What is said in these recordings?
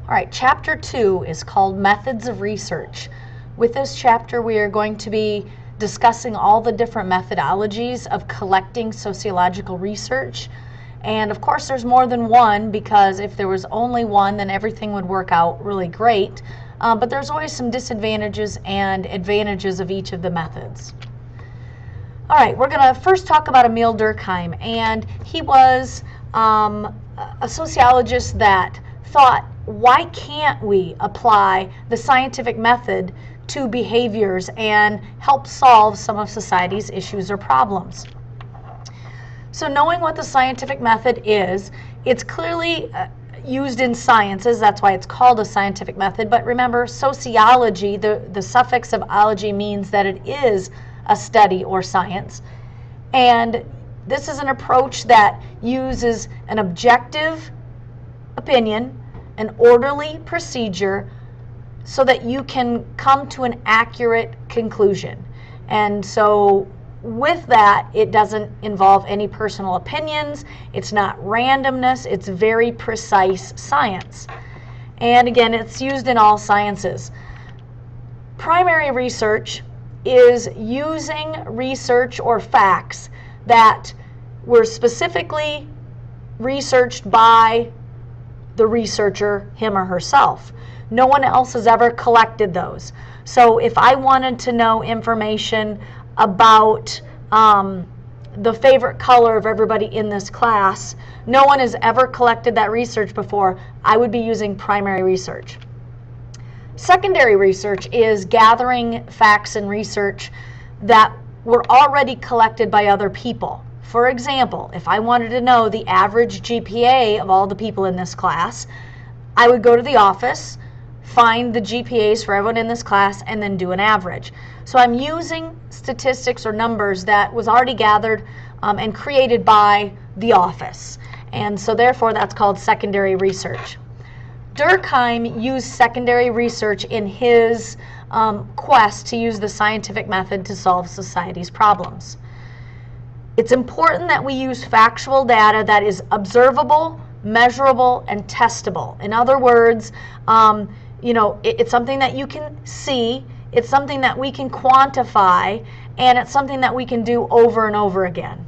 All right, Chapter 2 is called Methods of Research. With this chapter, we are going to be discussing all the different methodologies of collecting sociological research. And of course, there's more than one, because if there was only one, then everything would work out really great. But there's always some disadvantages and advantages of each of the methods. All right, we're going to first talk about Emil Durkheim, and he was a sociologist that thought, why can't we apply the scientific method to behaviors and help solve some of society's issues or problems? So knowing what the scientific method is, it's clearly used in sciences, that's why it's called a scientific method, but remember, sociology, the suffix of ology means that it is a study or science. And this is an approach that uses an objective opinion, an orderly procedure, so that you can come to an accurate conclusion. And so with that, it doesn't involve any personal opinions, it's not randomness, it's very precise science. And again, it's used in all sciences. Primary research is using research or facts that were specifically researched by the researcher, him or herself. No one else has ever collected those. So if I wanted to know information about the favorite color of everybody in this class, no one has ever collected that research before, I would be using primary research. Secondary research is gathering facts and research that were already collected by other people. For example, if I wanted to know the average GPA of all the people in this class, I would go to the office, find the GPAs for everyone in this class, and then do an average. So I'm using statistics or numbers that was already gathered and created by the office. And so therefore that's called secondary research. Durkheim used secondary research in his quest to use the scientific method to solve society's problems. It's important that we use factual data that is observable, measurable, and testable. In other words, it's something that you can see, it's something that we can quantify, and it's something that we can do over and over again.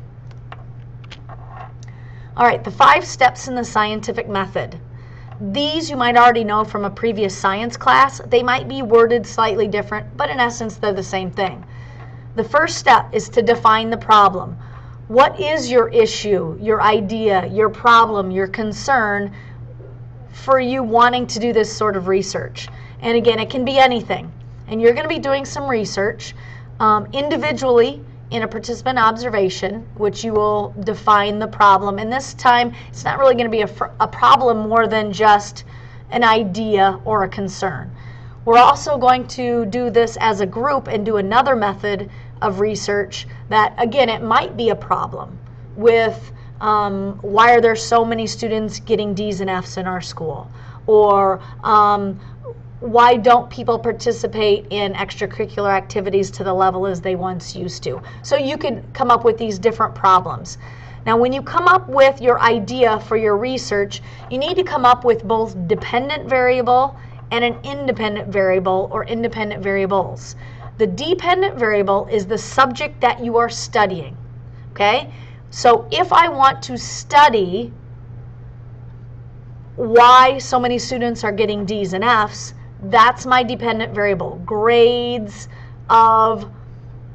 All right, the 5 steps in the scientific method. These you might already know from a previous science class. They might be worded slightly different, but in essence they're the same thing. The first step is to define the problem. What is your issue, your idea, your problem, your concern for you wanting to do this sort of research? And again, it can be anything. And you're going to be doing some research individually in a participant observation, which you will define the problem. And this time, it's not really going to be a problem more than just an idea or a concern. We're also going to do this as a group and do another method of research that, again, it might be a problem with why are there so many students getting D's and F's in our school? Or why don't people participate in extracurricular activities to the level as they once used to? So you could come up with these different problems. Now, when you come up with your idea for your research, you need to come up with both dependent variable and an independent variable or independent variables. The dependent variable is the subject that you are studying, okay? So if I want to study why so many students are getting D's and F's, that's my dependent variable, grades of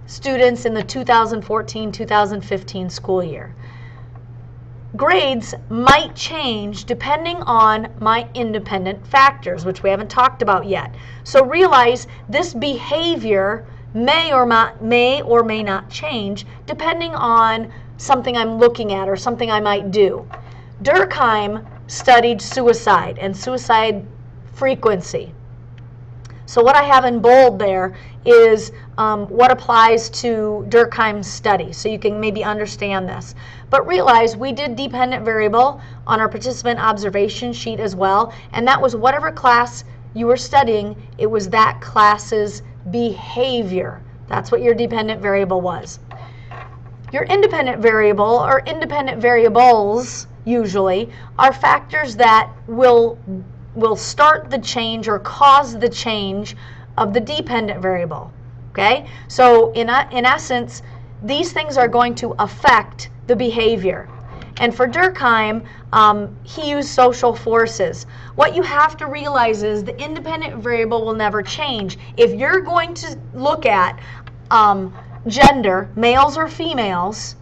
students in the 2014-2015 school year. Grades might change depending on my independent factors, which we haven't talked about yet. So realize this behavior may or may not change depending on something I'm looking at or something I might do. Durkheim studied suicide and suicide frequency. So what I have in bold there is what applies to Durkheim's study, so you can maybe understand this. But realize we did dependent variable on our participant observation sheet as well, and that was whatever class you were studying, it was that class's behavior. That's what your dependent variable was. Your independent variable, or independent variables usually, are factors that will will start the change or cause the change of the dependent variable. Okay? So in essence, these things are going to affect the behavior. And for Durkheim, he used social forces. What you have to realize is the independent variable will never change. If you're going to look at gender, males or females,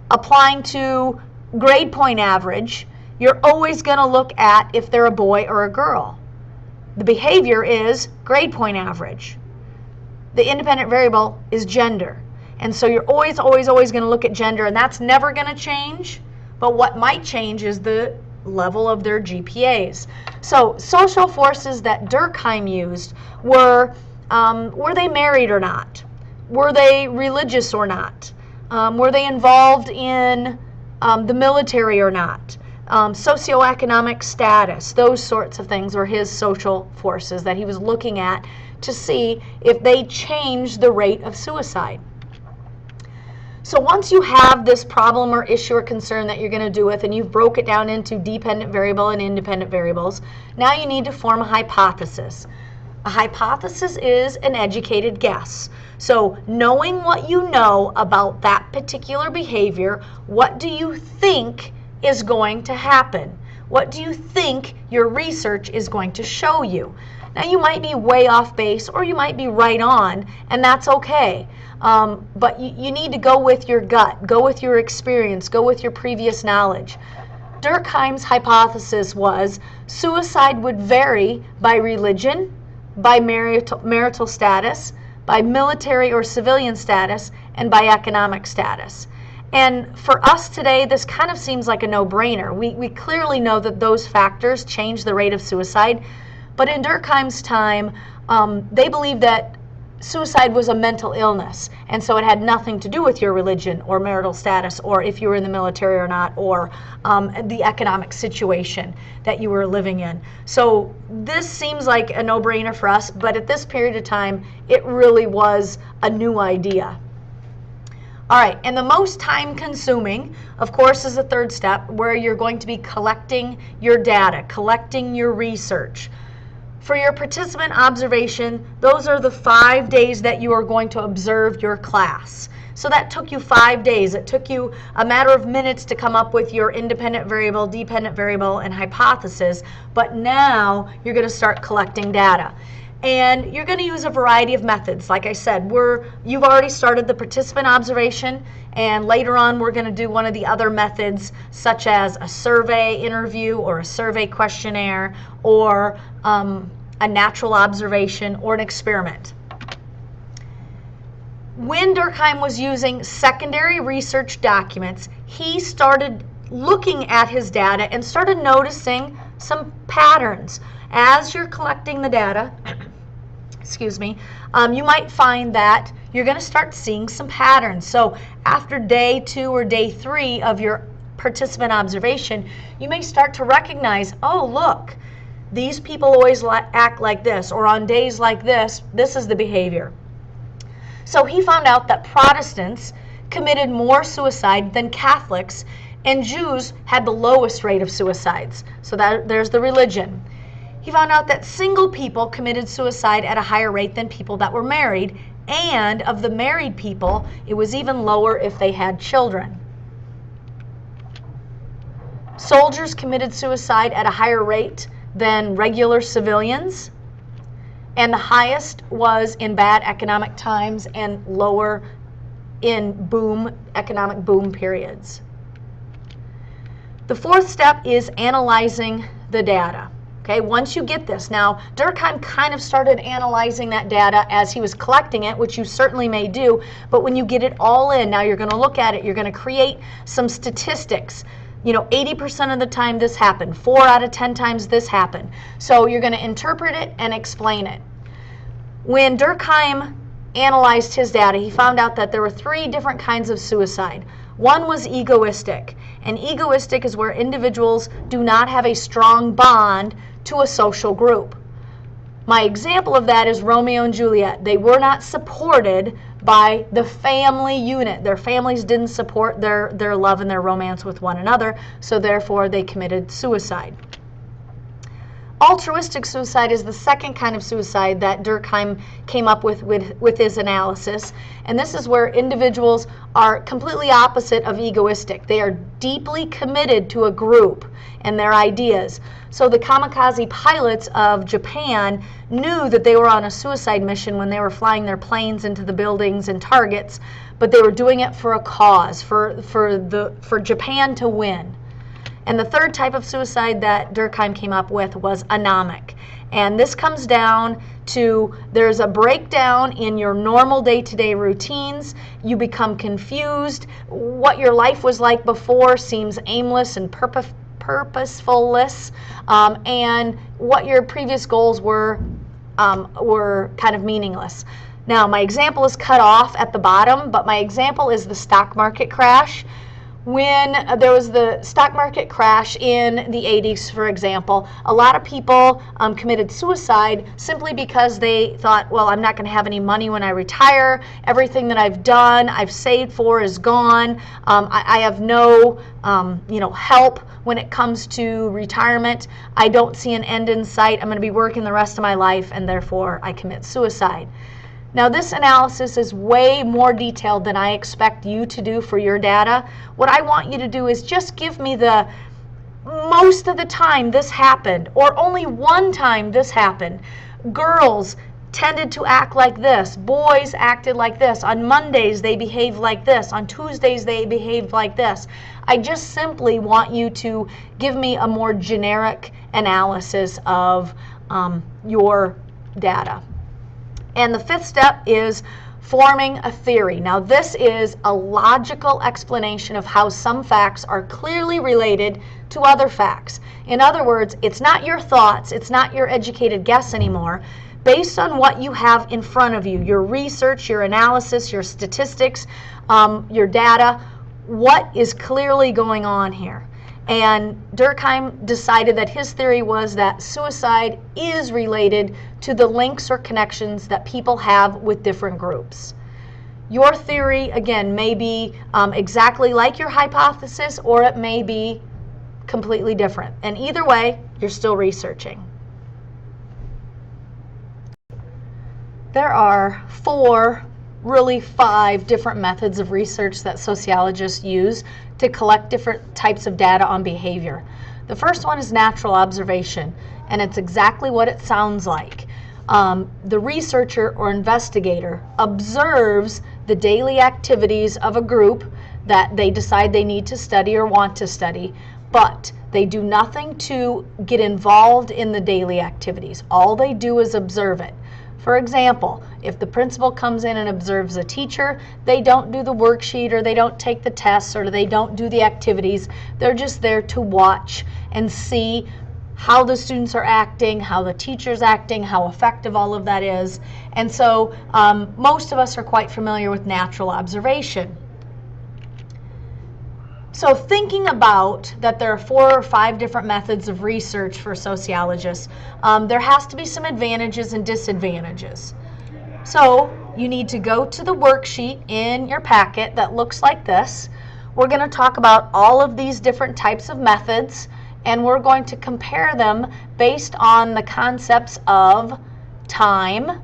applying to grade point average, you're always going to look at if they're a boy or a girl. The behavior is grade point average. The independent variable is gender. And so you're always going to look at gender, and that's never going to change. But what might change is the level of their GPAs. So social forces that Durkheim used were they married or not? Were they religious or not? Were they involved in the military or not? Socioeconomic status, those sorts of things were his social forces that he was looking at to see if they changed the rate of suicide. So once you have this problem or issue or concern that you're going to do with, and you've broke it down into dependent variable and independent variables, now you need to form a hypothesis. A hypothesis is an educated guess. So knowing what you know about that particular behavior, what do you think is going to happen? What do you think your research is going to show you? Now you might be way off base or you might be right on, and that's okay. But you need to go with your gut, go with your experience, go with your previous knowledge. Durkheim's hypothesis was suicide would vary by religion, by marital status, by military or civilian status, and by economic status. And for us today, this kind of seems like a no-brainer. We clearly know that those factors change the rate of suicide, but in Durkheim's time, they believed that suicide was a mental illness, and so it had nothing to do with your religion or marital status or if you were in the military or not, or the economic situation that you were living in. So this seems like a no-brainer for us, but at this period of time, it really was a new idea. All right, and the most time-consuming, of course, is the third step, where you're going to be collecting your data, collecting your research. For your participant observation, those are the 5 days that you are going to observe your class. So that took you 5 days. It took you a matter of minutes to come up with your independent variable, dependent variable, and hypothesis, but now you're going to start collecting data. And you're going to use a variety of methods. Like I said, you've already started the participant observation, and later on we're going to do one of the other methods, such as a survey interview or a survey questionnaire, or a natural observation or an experiment. When Durkheim was using secondary research documents, he started looking at his data and started noticing some patterns. As you're collecting the data, excuse me, you might find that you're going to start seeing some patterns. So after day 2 or day 3 of your participant observation, you may start to recognize, oh, look, these people always act like this, or on days like this is the behavior. So he found out that Protestants committed more suicide than Catholics, and Jews had the lowest rate of suicides. So there's the religion. He found out that single people committed suicide at a higher rate than people that were married, and of the married people, it was even lower if they had children. Soldiers committed suicide at a higher rate than regular civilians, and the highest was in bad economic times and lower in economic boom periods. The fourth step is analyzing the data. Okay, once you get this, now Durkheim kind of started analyzing that data as he was collecting it, which you certainly may do, but when you get it all in, now you're going to look at it, you're going to create some statistics. 80% of the time this happened, 4 out of 10 times this happened. So you're going to interpret it and explain it. When Durkheim analyzed his data, he found out that there were 3 different kinds of suicide. One was egoistic, and egoistic is where individuals do not have a strong bond to a social group. My example of that is Romeo and Juliet. They were not supported by the family unit. Their families didn't support their love and their romance with one another, so therefore they committed suicide. Altruistic suicide is the second kind of suicide that Durkheim came up with his analysis. And this is where individuals are completely opposite of egoistic. They are deeply committed to a group and their ideas. So the kamikaze pilots of Japan knew that they were on a suicide mission when they were flying their planes into the buildings and targets, but they were doing it for a cause, for Japan to win. And the third type of suicide that Durkheim came up with was anomic. And this comes down to there's a breakdown in your normal day-to-day routines. You become confused. What your life was like before seems aimless and purposefulless. And what your previous goals were kind of meaningless. Now, my example is cut off at the bottom, but my example is the stock market crash. When there was the stock market crash in the 80s, for example, a lot of people committed suicide simply because they thought, well, I'm not going to have any money when I retire. Everything that I've done, I've saved for is gone. I have no help when it comes to retirement. I don't see an end in sight. I'm going to be working the rest of my life, and therefore I commit suicide. Now, this analysis is way more detailed than I expect you to do for your data. What I want you to do is just give me the most of the time this happened, or only one time this happened. Girls tended to act like this. Boys acted like this. On Mondays, they behaved like this. On Tuesdays, they behaved like this. I just simply want you to give me a more generic analysis of your data. And the fifth step is forming a theory. Now, this is a logical explanation of how some facts are clearly related to other facts. In other words, it's not your thoughts, it's not your educated guess anymore. Based on what you have in front of you, your research, your analysis, your statistics, your data, what is clearly going on here? And Durkheim decided that his theory was that suicide is related to the links or connections that people have with different groups. Your theory, again, may be exactly like your hypothesis, or it may be completely different. And either way, you're still researching. There are really five different methods of research that sociologists use to collect different types of data on behavior. The first one is natural observation, and it's exactly what it sounds like. The researcher or investigator observes the daily activities of a group that they decide they need to study or want to study, but they do nothing to get involved in the daily activities. All they do is observe it. For example, if the principal comes in and observes a teacher, they don't do the worksheet, or they don't take the tests, or they don't do the activities. They're just there to watch and see how the students are acting, how the teacher's acting, how effective all of that is. And so most of us are quite familiar with natural observation. So thinking about that there are 4 or 5 different methods of research for sociologists, there has to be some advantages and disadvantages. So you need to go to the worksheet in your packet that looks like this. We're going to talk about all of these different types of methods, and we're going to compare them based on the concepts of time,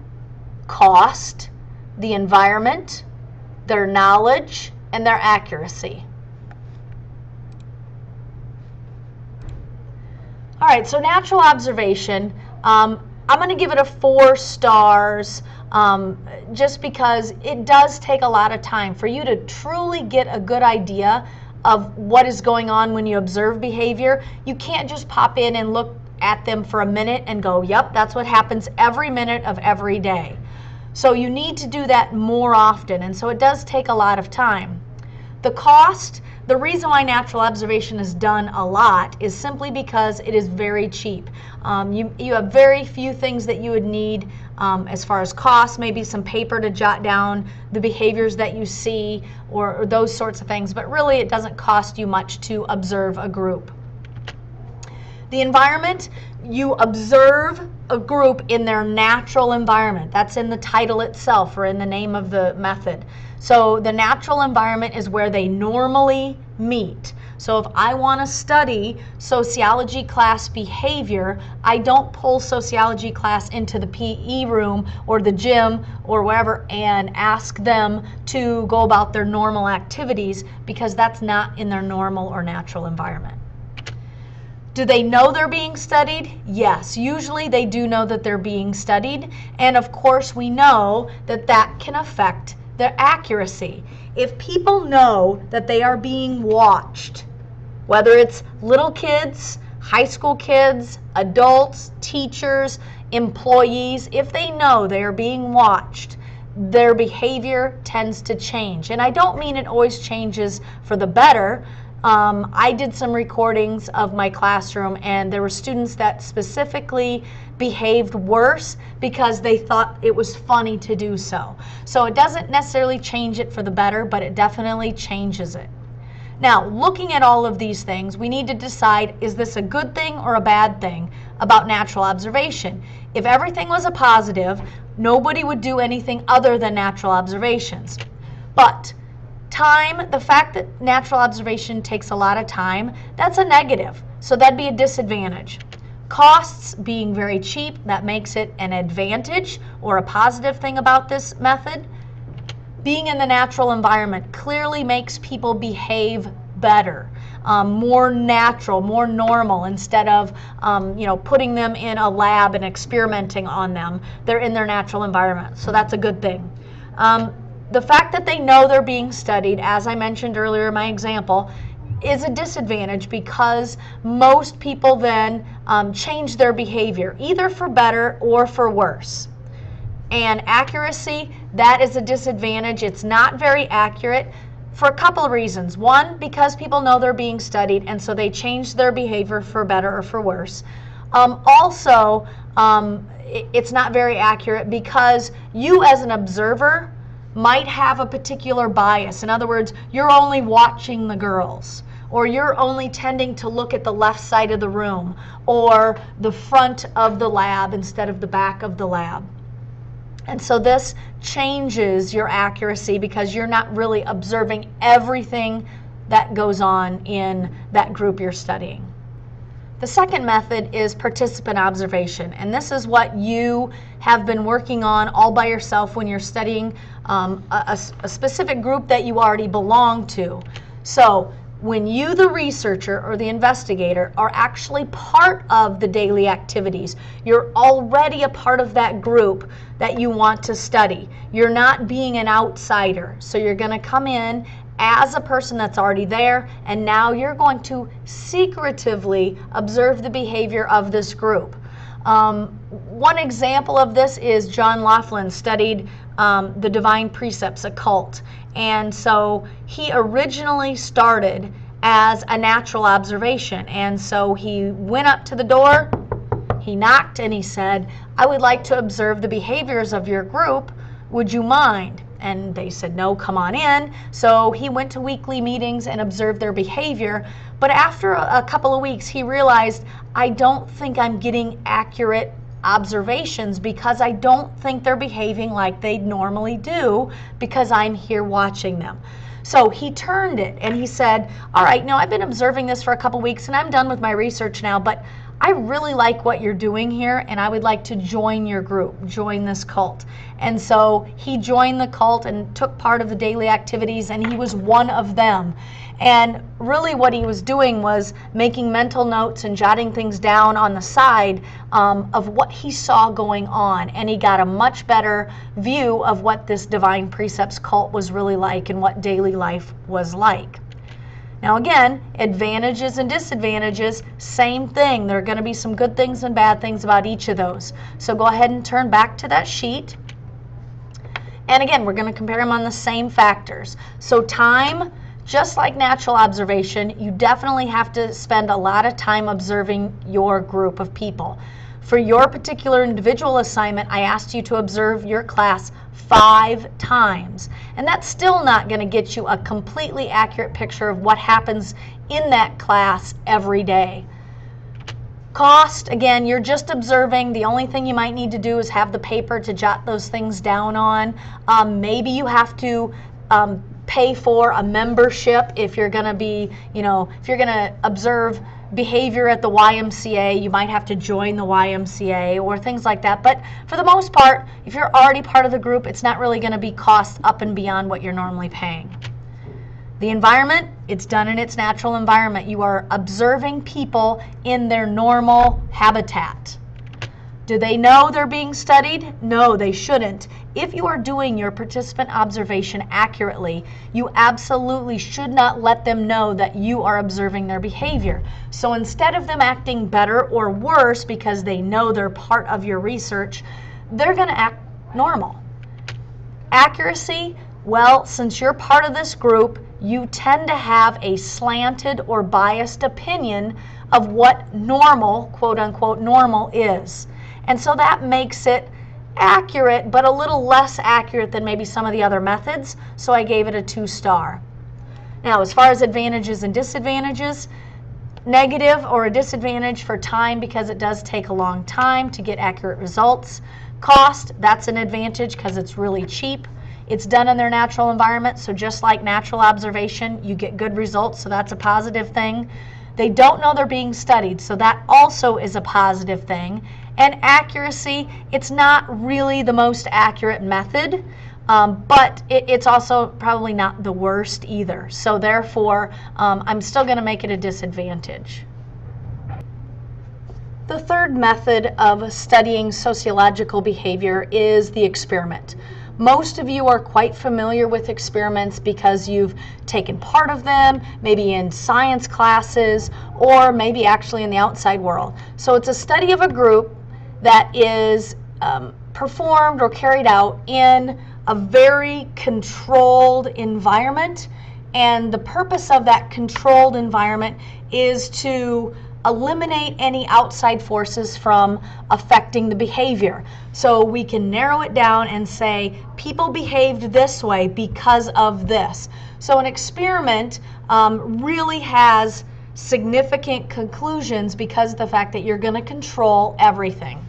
cost, the environment, their knowledge, and their accuracy. All right, so natural observation, I'm going to give it a 4 stars just because it does take a lot of time for you to truly get a good idea of what is going on when you observe behavior. You can't just pop in and look at them for a minute and go, yep, that's what happens every minute of every day. So you need to do that more often, and so it does take a lot of time. The cost, the reason why natural observation is done a lot is simply because it is very cheap. You have very few things that you would need as far as cost, maybe some paper to jot down the behaviors that you see or those sorts of things, but really it doesn't cost you much to observe a group. The environment, you observe a group in their natural environment. That's in the title itself or in the name of the method. So the natural environment is where they normally meet. So if I want to study sociology class behavior, I don't pull sociology class into the PE room or the gym or wherever and ask them to go about their normal activities, because that's not in their normal or natural environment. Do they know they're being studied? Yes, usually they do know that they're being studied, and of course we know that that can affect their accuracy. If people know that they are being watched, whether it's little kids, high school kids, adults, teachers, employees, if they know they are being watched, their behavior tends to change. And I don't mean it always changes for the better. I did some recordings of my classroom, and there were students that specifically behaved worse because they thought it was funny to do so. So it doesn't necessarily change it for the better, but it definitely changes it. Now, looking at all of these things, we need to decide, is this a good thing or a bad thing about natural observation? If everything was a positive, nobody would do anything other than natural observations. But time, the fact that natural observation takes a lot of time, that's a negative. So that'd be a disadvantage. Costs being very cheap, that makes it an advantage or a positive thing about this method. Being in the natural environment clearly makes people behave better, more natural, more normal, instead of putting them in a lab and experimenting on them. They're in their natural environment, so that's a good thing. The fact that they know they're being studied, as I mentioned earlier in my example, is a disadvantage, because most people then change their behavior, either for better or for worse. And accuracy, that is a disadvantage. It's not very accurate for a couple of reasons. One, because people know they're being studied, and so they change their behavior for better or for worse. Also, it's not very accurate because you as an observer might have a particular bias. In other words, you're only watching the girls, or you're only tending to look at the left side of the room or the front of the lab instead of the back of the lab. And so this changes your accuracy because you're not really observing everything that goes on in that group you're studying. The second method is participant observation, and this is what you have been working on all by yourself when you're studying a specific group that you already belong to. So when you, the researcher or the investigator, are actually part of the daily activities, you're already a part of that group that you want to study. You're not being an outsider. So you're going to come in as a person that's already there, and now you're going to secretively observe the behavior of this group. One example of this is John Laughlin studied the divine precepts, a cult. And so he originally started as a natural observation. And so he went up to the door, he knocked, and he said, "I would like to observe the behaviors of your group. Would you mind?" And they said, "No, come on in." So he went to weekly meetings and observed their behavior. But after a couple of weeks, he realized, I don't think I'm getting accurate observations because I don't think they're behaving like they normally do because I'm here watching them. So he turned it and he said, all right, now I've been observing this for a couple weeks and I'm done with my research now, but I really like what you're doing here and I would like to join your group, join this cult. And so he joined the cult and took part of the daily activities, and he was one of them. And really what he was doing was making mental notes and jotting things down on the side of what he saw going on. And he got a much better view of what this Divine Precepts cult was really like and what daily life was like. Now again, advantages and disadvantages, same thing. There are going to be some good things and bad things about each of those. So go ahead and turn back to that sheet. And again, we're going to compare them on the same factors. So time, just like natural observation, you definitely have to spend a lot of time observing your group of people. For your particular individual assignment, I asked you to observe your class 5 times. And that's still not going to get you a completely accurate picture of what happens in that class every day. Cost, again, you're just observing. The only thing you might need to do is have the paper to jot those things down on. Maybe you have to pay for a membership if you're going to be, if you're going to observe behavior at the YMCA, you might have to join the YMCA or things like that. But for the most part, if you're already part of the group, it's not really going to be cost up and beyond what you're normally paying. The environment, it's done in its natural environment. You are observing people in their normal habitat. Do they know they're being studied? No, they shouldn't. If you are doing your participant observation accurately, you absolutely should not let them know that you are observing their behavior. So instead of them acting better or worse because they know they're part of your research, they're going to act normal. Accuracy, well, since you're part of this group, you tend to have a slanted or biased opinion of what normal, quote unquote, normal is. And so that makes it accurate, but a little less accurate than maybe some of the other methods, so I gave it a 2-star. Now, as far as advantages and disadvantages, negative or a disadvantage for time because it does take a long time to get accurate results. Cost, that's an advantage because it's really cheap. It's done in their natural environment, so just like natural observation, you get good results, so that's a positive thing. They don't know they're being studied, so that also is a positive thing. And accuracy, it's not really the most accurate method, but it's also probably not the worst either. So therefore, I'm still going to make it a disadvantage. The third method of studying sociological behavior is the experiment. Most of you are quite familiar with experiments because you've taken part of them, maybe in science classes, or maybe actually in the outside world. So it's a study of a group that is performed or carried out in a very controlled environment, and the purpose of that controlled environment is to eliminate any outside forces from affecting the behavior. So we can narrow it down and say people behaved this way because of this. So an experiment really has significant conclusions because of the fact that you're going to control everything.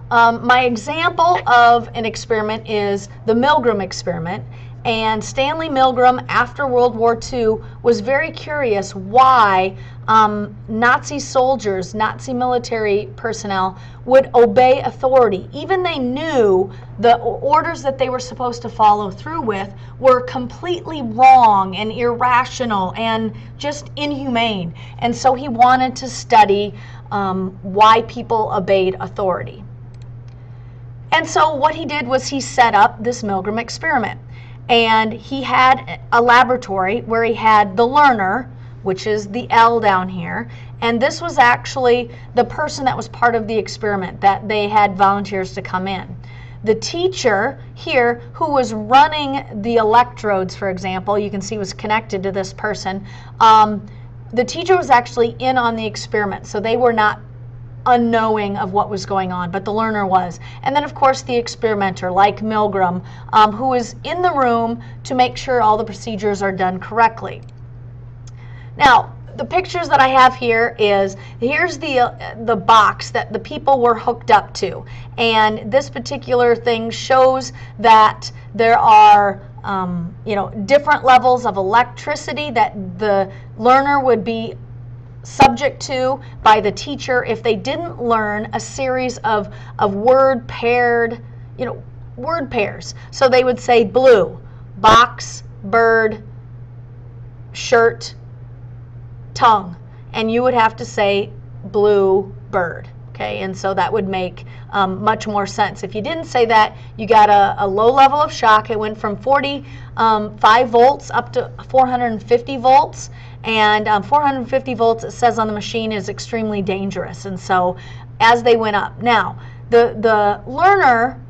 My example of an experiment is the Milgram experiment. And Stanley Milgram, after World War II, was very curious why Nazi soldiers, Nazi military personnel would obey authority. Even they knew the orders that they were supposed to follow through with were completely wrong and irrational and just inhumane. And so he wanted to study why people obeyed authority. And so what he did was he set up this Milgram experiment. And he had a laboratory where he had the learner, which is the L down here, and this was actually the person that was part of the experiment, that they had volunteers to come in. The teacher here, who was running the electrodes, for example, you can see was connected to this person, the teacher was actually in on the experiment, so they were not unknowing of what was going on, but the learner was. And then of course the experimenter, like Milgram, who is in the room to make sure all the procedures are done correctly. Now, the pictures that I have here is, here's the box that the people were hooked up to. And this particular thing shows that there are different levels of electricity that the learner would be subject to by the teacher if they didn't learn a series of word pairs. So they would say blue, box, bird, shirt, tongue, and you would have to say blue, bird. Okay, and so that would make much more sense. If you didn't say that, you got a low level of shock. It went from 45 volts up to 450 volts. And 450 volts, it says on the machine, is extremely dangerous. And so as they went up. Now, the learner,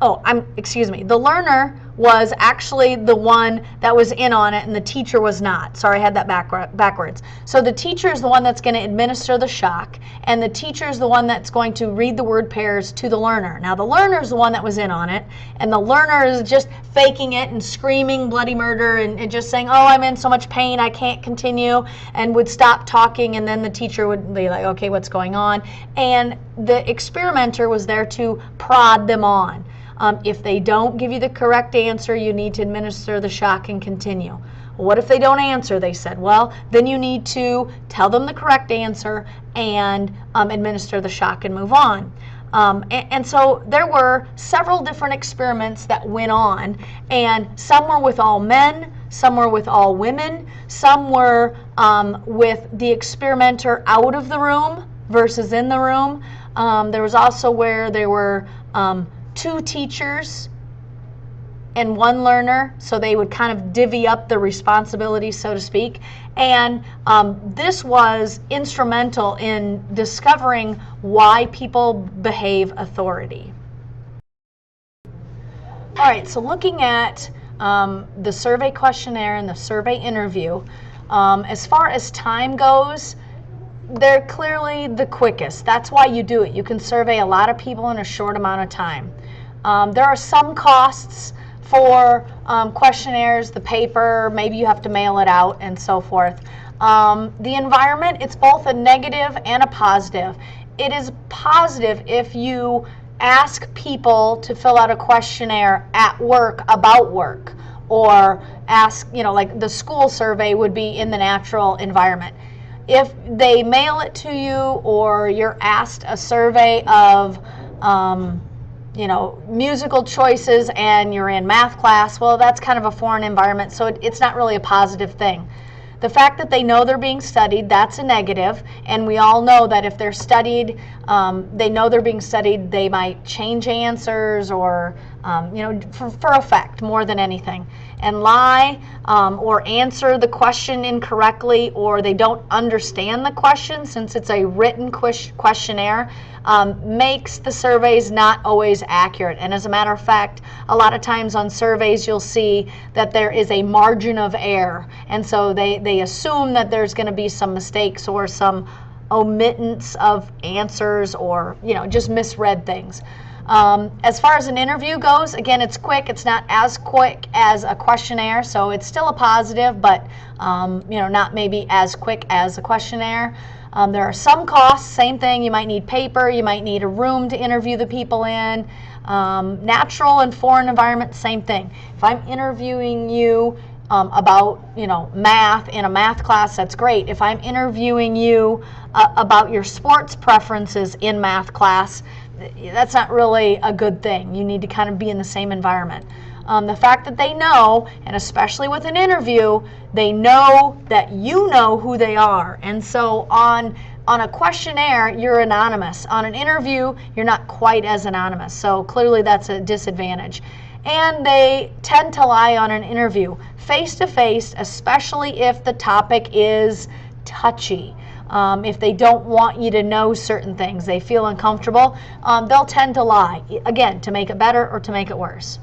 the learner was actually the one that was in on it and the teacher was not. Sorry, I had that backwards. So the teacher is the one that's going to administer the shock, and the teacher is the one that's going to read the word pairs to the learner. Now the learner is the one that was in on it, and the learner is just faking it and screaming bloody murder and just saying, oh, I'm in so much pain, I can't continue, and would stop talking, and then the teacher would be like, okay, what's going on? And the experimenter was there to prod them on. If they don't give you the correct answer, you need to administer the shock and continue. What if they don't answer? They said, well, then you need to tell them the correct answer and administer the shock and move on. And so there were several different experiments that went on, and some were with all men, some were with all women, some were with the experimenter out of the room versus in the room. There was also where there were 2 teachers and 1 learner, so they would kind of divvy up the responsibility, so to speak. And this was instrumental in discovering why people behave authority. All right, so looking at the survey questionnaire and the survey interview, as far as time goes, they're clearly the quickest. That's why you do it. You can survey a lot of people in a short amount of time. There are some costs for questionnaires, the paper, maybe you have to mail it out and so forth. The environment, it's both a negative and a positive. It is positive if you ask people to fill out a questionnaire at work about work, or ask, like the school survey would be in the natural environment. If they mail it to you, or you're asked a survey of musical choices and you're in math class, well, that's kind of a foreign environment, so it's not really a positive thing. The fact that they know they're being studied, that's a negative, and we all know that if they're studied, they know they're being studied, they might change answers or, for effect more than anything, and lie or answer the question incorrectly, or they don't understand the question since it's a written questionnaire, makes the surveys not always accurate. And as a matter of fact, a lot of times on surveys you'll see that there is a margin of error, and so they assume that there's going to be some mistakes or some omittance of answers, or just misread things. As far as an interview goes, again, it's quick. It's not as quick as a questionnaire, so it's still a positive, but not maybe as quick as a questionnaire. There are some costs, same thing. You might need paper, you might need a room to interview the people in. Natural and foreign environment, same thing. If I'm interviewing you about math in a math class, that's great. If I'm interviewing you about your sports preferences in math class, that's not really a good thing. You need to kind of be in the same environment. The fact that they know, and especially with an interview, they know that you know who they are. And so on a questionnaire, you're anonymous. On an interview, you're not quite as anonymous. So clearly that's a disadvantage. And they tend to lie on an interview. Face-to-face, especially if the topic is touchy. If they don't want you to know certain things, they feel uncomfortable, they'll tend to lie, again, to make it better or to make it worse.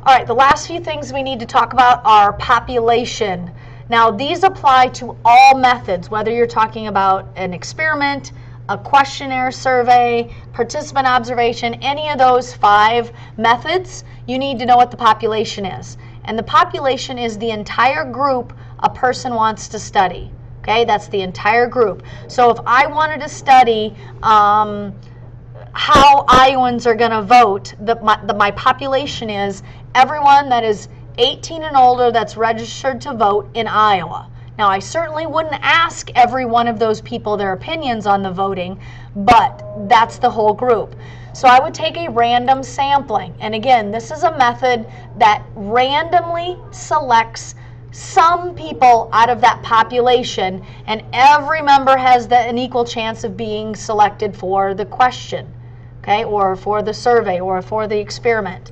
All right, the last few things we need to talk about are population. Now, these apply to all methods, whether you're talking about an experiment, a questionnaire survey, participant observation, any of those 5 methods, you need to know what the population is. And the population is the entire group a person wants to study. Okay, that's the entire group. So if I wanted to study how Iowans are going to vote, my population is everyone that is 18 and older that's registered to vote in Iowa. Now, I certainly wouldn't ask every one of those people their opinions on the voting, but that's the whole group. So I would take a random sampling. And again, this is a method that randomly selects some people out of that population, and every member has an equal chance of being selected for the question, okay, or for the survey, or for the experiment.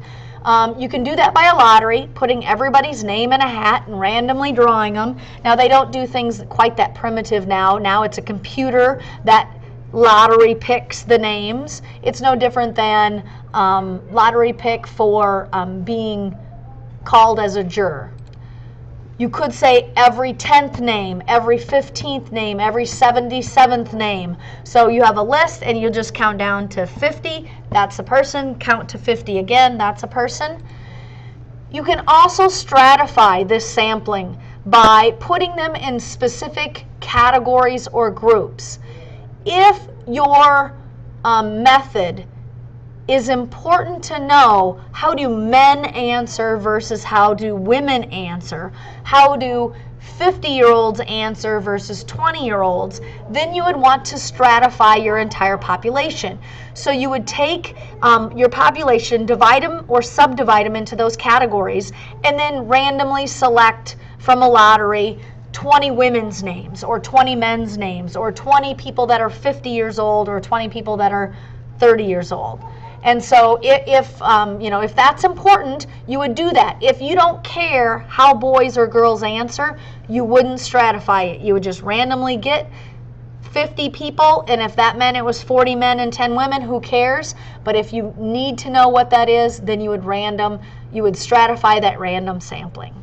You can do that by a lottery, putting everybody's name in a hat and randomly drawing them. Now, they don't do things quite that primitive now. Now it's a computer that lottery picks the names. It's no different than lottery pick for being called as a juror. You could say every 10th name, every 15th name, every 77th name. So you have a list and you just count down to 50. That's a person. Count to 50 again. That's a person. You can also stratify this sampling by putting them in specific categories or groups. If your method is important to know how do men answer versus how do women answer, how do 50-year-olds answer versus 20-year-olds, then you would want to stratify your entire population. So you would take your population, divide them or subdivide them into those categories, and then randomly select from a lottery 20 women's names or 20 men's names or 20 people that are 50 years old or 20 people that are 30 years old. And so if that's important, you would do that. If you don't care how boys or girls answer, you wouldn't stratify it. You would just randomly get 50 people, and if that meant it was 40 men and 10 women, who cares? But if you need to know what that is, then you would stratify that random sampling.